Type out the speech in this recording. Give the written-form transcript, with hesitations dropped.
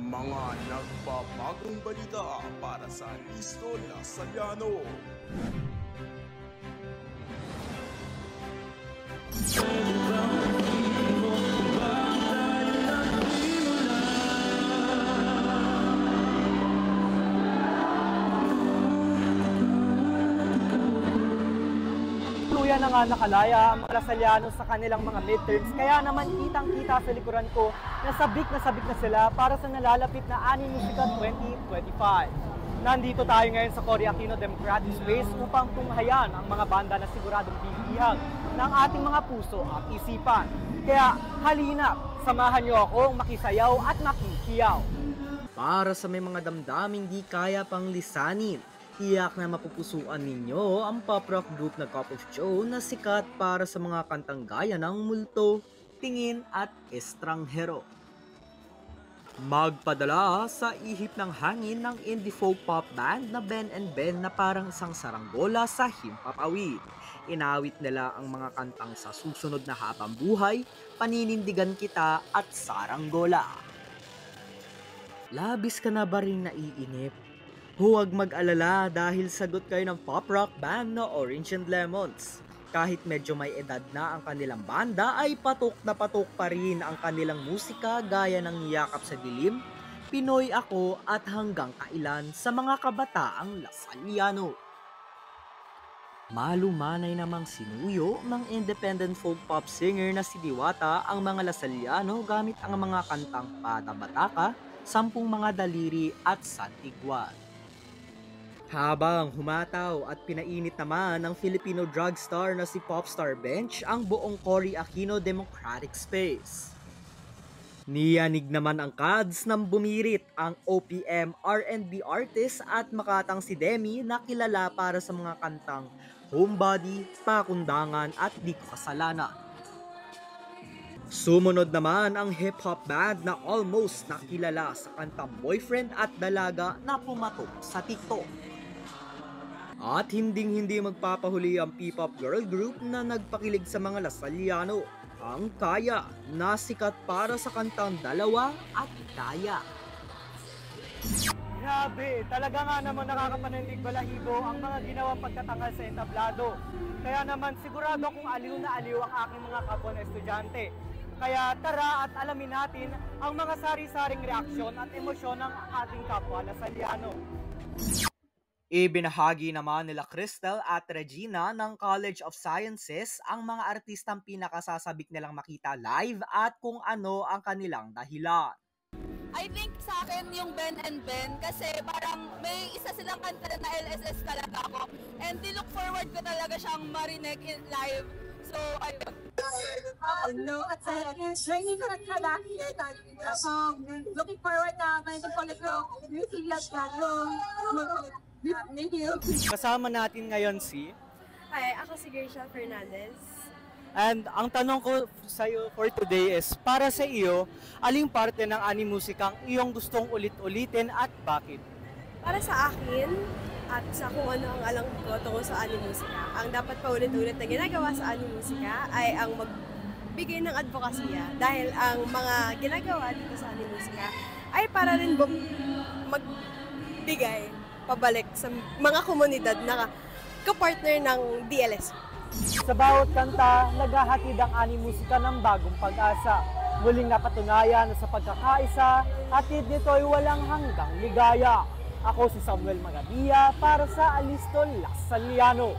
Mga nagpapagong balita para sa Listo Lasaliano. Na nga nakalaya ang mga Lasaliano sa kanilang mga midterms, kaya naman kitang-kita sa likuran ko na sabik na sila para sa nalalapit na Animusica 2025. Nandito tayo ngayon sa Cory Aquino Democratic Space upang tunghayan ang mga banda na siguradong bibihag ng ating mga puso at isipan. Kaya halina, samahan niyo akong makisayaw at makikiyaw. Para sa may mga damdaming di kaya pang lisanin, tiyak na mapupusuan ninyo ang pop rock group na Cup of Joe na sikat para sa mga kantang gaya ng Multo, Tingin at Estranghero. Magpadala sa ihip ng hangin ng indie folk pop band na Ben and Ben na parang isang saranggola sa himpapawid. Inawit nila ang mga kantang Sa Susunod na Habang Buhay, Paninindigan Kita at Saranggola. Labis ka na ba rin naiinip? Huwag mag-alala dahil sagot kayo ng pop rock band na Orange and Lemons. Kahit medyo may edad na ang kanilang banda ay patok na patok pa rin ang kanilang musika gaya ng Yakap sa Dilim, Pinoy Ako at Hanggang Kailan sa mga kabataang Lasaliano. Malumanay namang sinuyo ng independent folk pop singer na si Diwata ang mga Lasaliano gamit ang mga kantang Pada Bataka, Sampung Mga Daliri at Santigwan. Habang humataw at pinainit naman ng Filipino drug star na si Popstar Bench ang buong Cory Aquino Democratic Space. Niyanig naman ang kads nang bumirit ang OPM R&B artist at makatang si Demi na kilala para sa mga kantang Homebody, Pakundangan at Di Ko Kasalanan. Sumunod naman ang hip-hop band na Almost na kilala sa kantang Boyfriend at Dalaga na pumatok sa TikTok. At hindi magpapahuli ang P-pop girl group na nagpakilig sa mga Lasaliano, ang Kaya, na sikat para sa kantang Dalawa at Kaya. Grabe, talaga nga naman nakakapanindig balahibo ang mga ginawang pagkatangal sa entablado. Kaya naman sigurado akong aliw na aliw ang aking mga kapwa na estudyante. Kaya tara at alamin natin ang mga sari-saring reaksyon at emosyon ng ating kapwa Lasaliano. Ibinahagi naman nila Crystal at Regina ng College of Sciences ang mga artistang pinakasasabik nilang makita live at kung ano ang kanilang dahilan. I think sa akin yung Ben and Ben kasi parang may isa silang kanta na LSS talaga ako and di look forward ko talaga siyang marinig in live. So, ayun. Looking forward na may Kasama natin ngayon si... Hi, ako si Gracia Fernandez. And ang tanong ko sa iyo for today is, para sa iyo, aling parte ng Animusica ang iyong gustong ulit-ulitin at bakit? Para sa akin, at sa kung ano ang alam ko tungkol sa Animusica, ang dapat paulit-ulit na ginagawa sa Animusica ay ang magbigay ng advokasya. Dahil ang mga ginagawa dito sa Animusica ay para rin magbigay pabalik sa mga komunidad na kapartner ng DLS. Sa bawat kanta, naghahatid ang Animusica ng bagong pag-asa. Muling napatunayan na sa pagkakaisa, hatid nito ay walang hanggang ligaya. Ako si Samuel Magadia para sa Listo Lasaliano.